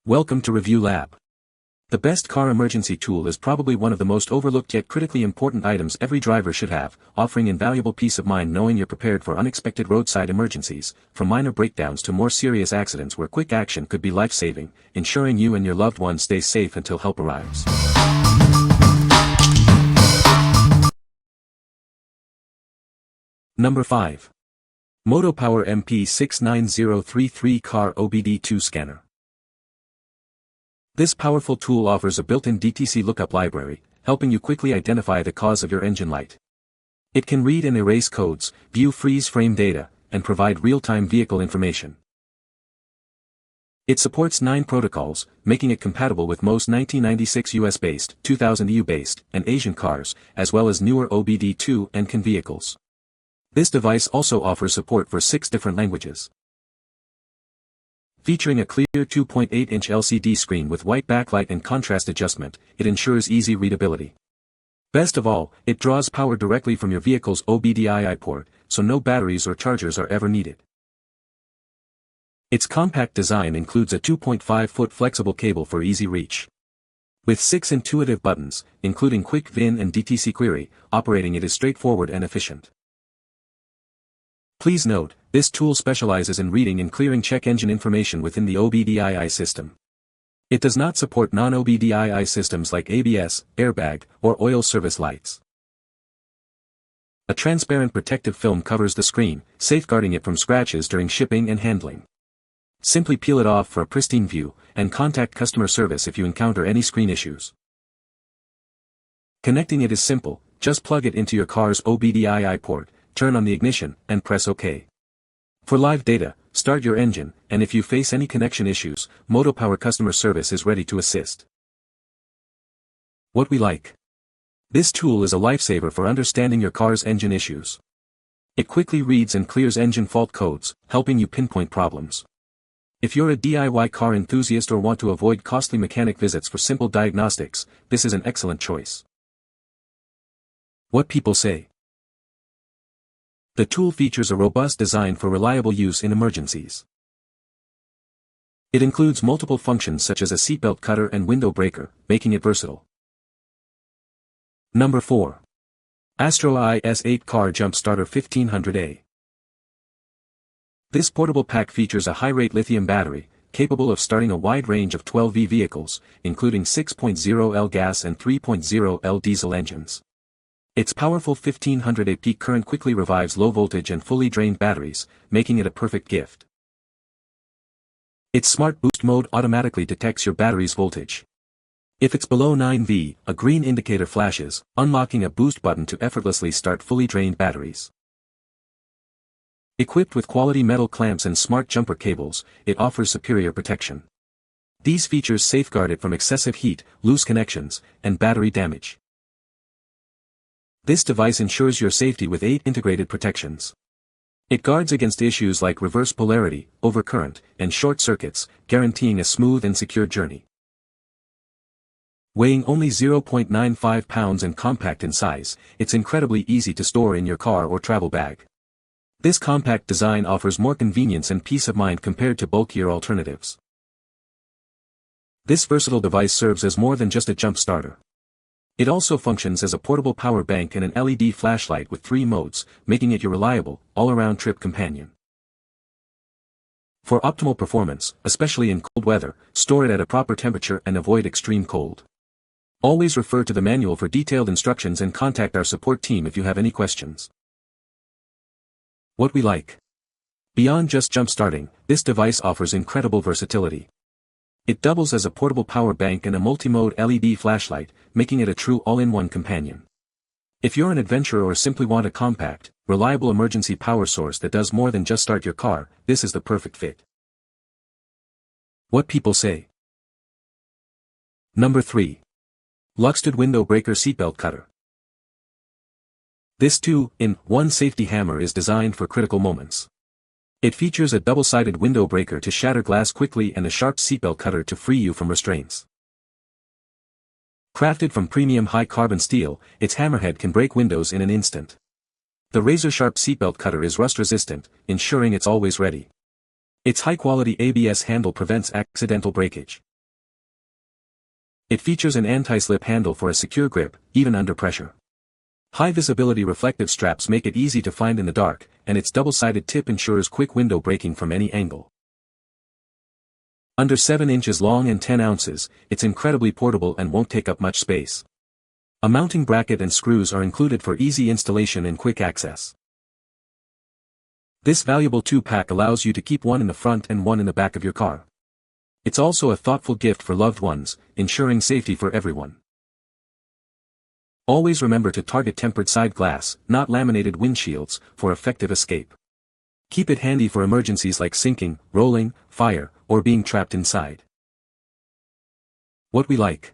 Welcome to Review Lab. The best car emergency tool is probably one of the most overlooked yet critically important items every driver should have, offering invaluable peace of mind knowing you're prepared for unexpected roadside emergencies, from minor breakdowns to more serious accidents where quick action could be life-saving, ensuring you and your loved ones stay safe until help arrives. Number 5. MOTOPOWER MP69033 Car OBD2 Scanner. This powerful tool offers a built-in DTC lookup library, helping you quickly identify the cause of your engine light. It can read and erase codes, view freeze-frame data, and provide real-time vehicle information. It supports 9 protocols, making it compatible with most 1996 US-based, 2000 EU-based, and Asian cars, as well as newer OBD2 and CAN vehicles. This device also offers support for 6 different languages. Featuring a clear 2.8-inch LCD screen with white backlight and contrast adjustment, it ensures easy readability. Best of all, it draws power directly from your vehicle's OBDII port, so no batteries or chargers are ever needed. Its compact design includes a 2.5-foot flexible cable for easy reach. With 6 intuitive buttons, including Quick VIN and DTC Query, operating it is straightforward and efficient. Please note, this tool specializes in reading and clearing check engine information within the OBDII system. It does not support non-OBDII systems like ABS, airbag, or oil service lights. A transparent protective film covers the screen, safeguarding it from scratches during shipping and handling. Simply peel it off for a pristine view, and contact customer service if you encounter any screen issues. Connecting it is simple, just plug it into your car's OBDII port, turn on the ignition, and press OK. For live data, start your engine, and if you face any connection issues, MOTOPOWER customer service is ready to assist. What we like. This tool is a lifesaver for understanding your car's engine issues. It quickly reads and clears engine fault codes, helping you pinpoint problems. If you're a DIY car enthusiast or want to avoid costly mechanic visits for simple diagnostics, this is an excellent choice. What people say. The tool features a robust design for reliable use in emergencies. It includes multiple functions such as a seatbelt cutter and window breaker, making it versatile. Number 4. AstroAI S8 Car Jump Starter 1500A. This portable pack features a high-rate lithium battery, capable of starting a wide range of 12V vehicles, including 6.0L gas and 3.0L diesel engines. Its powerful 1500A peak current quickly revives low-voltage and fully drained batteries, making it a perfect gift. Its smart boost mode automatically detects your battery's voltage. If it's below 9V, a green indicator flashes, unlocking a boost button to effortlessly start fully drained batteries. Equipped with quality metal clamps and smart jumper cables, it offers superior protection. These features safeguard it from excessive heat, loose connections, and battery damage. This device ensures your safety with 8 integrated protections. It guards against issues like reverse polarity, overcurrent, and short circuits, guaranteeing a smooth and secure journey. Weighing only 0.95 pounds and compact in size, it's incredibly easy to store in your car or travel bag. This compact design offers more convenience and peace of mind compared to bulkier alternatives. This versatile device serves as more than just a jump starter. It also functions as a portable power bank and an LED flashlight with 3 modes, making it your reliable, all-around trip companion. For optimal performance, especially in cold weather, store it at a proper temperature and avoid extreme cold. Always refer to the manual for detailed instructions and contact our support team if you have any questions. What we like. Beyond just jump starting, this device offers incredible versatility. It doubles as a portable power bank and a multi-mode LED flashlight, making it a true all-in-one companion. If you're an adventurer or simply want a compact, reliable emergency power source that does more than just start your car, this is the perfect fit. What people say. Number 3. Luxtude Window Breaker Seatbelt Cutter. This 2-in-1 safety hammer is designed for critical moments. It features a double-sided window breaker to shatter glass quickly and a sharp seatbelt cutter to free you from restraints. Crafted from premium high-carbon steel, its hammerhead can break windows in an instant. The razor-sharp seatbelt cutter is rust-resistant, ensuring it's always ready. Its high-quality ABS handle prevents accidental breakage. It features an anti-slip handle for a secure grip, even under pressure. High-visibility reflective straps make it easy to find in the dark, and its double-sided tip ensures quick window braking from any angle. Under 7 inches long and 10 ounces, it's incredibly portable and won't take up much space. A mounting bracket and screws are included for easy installation and quick access. This valuable 2-pack allows you to keep one in the front and one in the back of your car. It's also a thoughtful gift for loved ones, ensuring safety for everyone. Always remember to target tempered side glass, not laminated windshields, for effective escape. Keep it handy for emergencies like sinking, rolling, fire, or being trapped inside. What we like.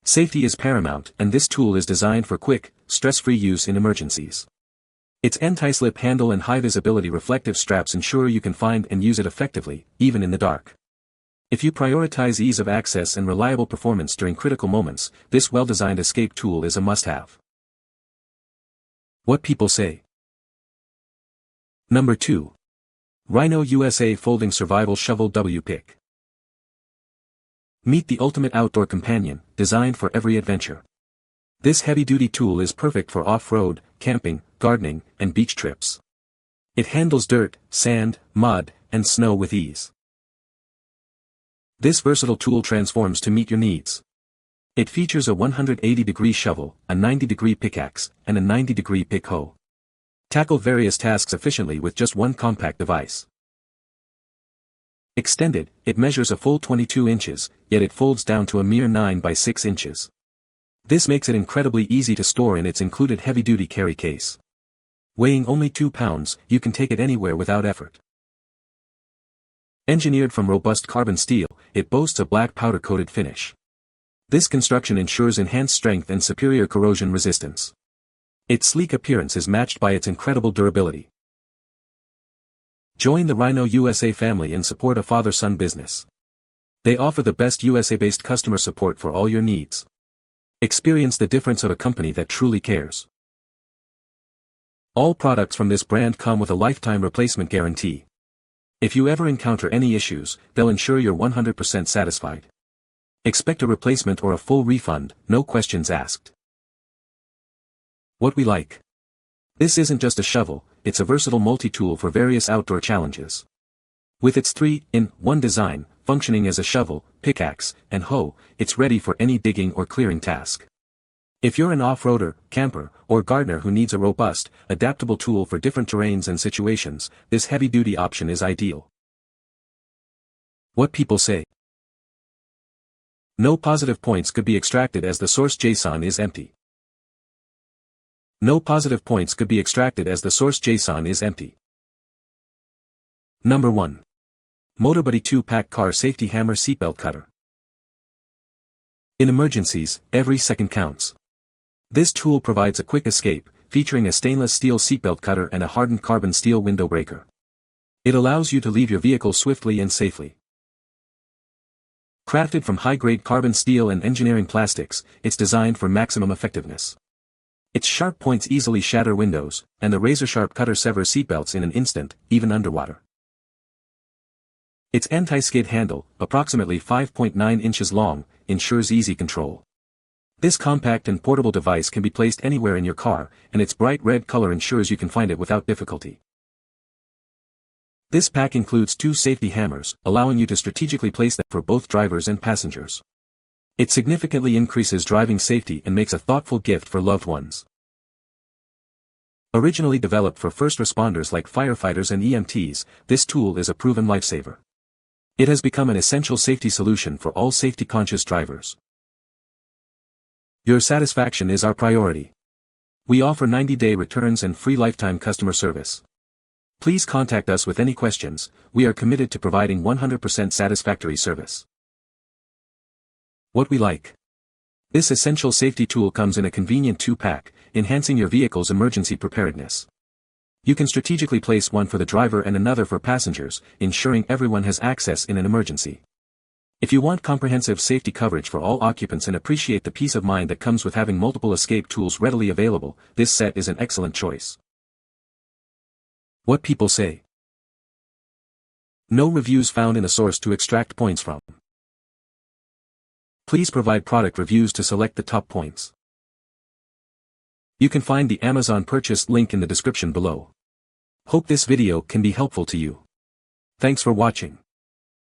Safety is paramount, and this tool is designed for quick, stress-free use in emergencies. Its anti-slip handle and high-visibility reflective straps ensure you can find and use it effectively, even in the dark. If you prioritize ease of access and reliable performance during critical moments, this well-designed escape tool is a must-have. What people say. Number 2. RHINO USA Folding Survival Shovel W-Pick. Meet the ultimate outdoor companion, designed for every adventure. This heavy-duty tool is perfect for off-road, camping, gardening, and beach trips. It handles dirt, sand, mud, and snow with ease. This versatile tool transforms to meet your needs. It features a 180-degree shovel, a 90-degree pickaxe, and a 90-degree pick hoe. Tackle various tasks efficiently with just one compact device. Extended, it measures a full 22 inches, yet it folds down to a mere 9 by 6 inches. This makes it incredibly easy to store in its included heavy-duty carry case. Weighing only 2 pounds, you can take it anywhere without effort. Engineered from robust carbon steel, it boasts a black powder-coated finish. This construction ensures enhanced strength and superior corrosion resistance. Its sleek appearance is matched by its incredible durability. Join the RHINO USA family and support a father-son business. They offer the best USA-based customer support for all your needs. Experience the difference of a company that truly cares. All products from this brand come with a lifetime replacement guarantee. If you ever encounter any issues, they'll ensure you're 100% satisfied. Expect a replacement or a full refund, no questions asked. What we like. This isn't just a shovel, it's a versatile multi-tool for various outdoor challenges. With its 3-in-1 design, functioning as a shovel, pickaxe, and hoe, it's ready for any digging or clearing task. If you're an off-roader, camper, or gardener who needs a robust, adaptable tool for different terrains and situations, this heavy-duty option is ideal. What people say. No positive points could be extracted as the source JSON is empty. No positive points could be extracted as the source JSON is empty. Number 1. MOTORBUDDY 2-Pack Car Safety Hammer Seatbelt Cutter. In emergencies, every second counts. This tool provides a quick escape, featuring a stainless steel seatbelt cutter and a hardened carbon steel window breaker. It allows you to leave your vehicle swiftly and safely. Crafted from high-grade carbon steel and engineering plastics, it's designed for maximum effectiveness. Its sharp points easily shatter windows, and the razor-sharp cutter severs seatbelts in an instant, even underwater. Its anti-skid handle, approximately 5.9 inches long, ensures easy control. This compact and portable device can be placed anywhere in your car, and its bright red color ensures you can find it without difficulty. This pack includes 2 safety hammers, allowing you to strategically place them for both drivers and passengers. It significantly increases driving safety and makes a thoughtful gift for loved ones. Originally developed for first responders like firefighters and EMTs, this tool is a proven lifesaver. It has become an essential safety solution for all safety-conscious drivers. Your satisfaction is our priority. We offer 90-day returns and free lifetime customer service. Please contact us with any questions. We are committed to providing 100% satisfactory service. What we like. This essential safety tool comes in a convenient 2-pack, enhancing your vehicle's emergency preparedness. You can strategically place one for the driver and another for passengers, ensuring everyone has access in an emergency. If you want comprehensive safety coverage for all occupants and appreciate the peace of mind that comes with having multiple escape tools readily available, this set is an excellent choice. What people say. No reviews found in a source to extract points from. Please provide product reviews to select the top points. You can find the Amazon purchase link in the description below. Hope this video can be helpful to you. Thanks for watching.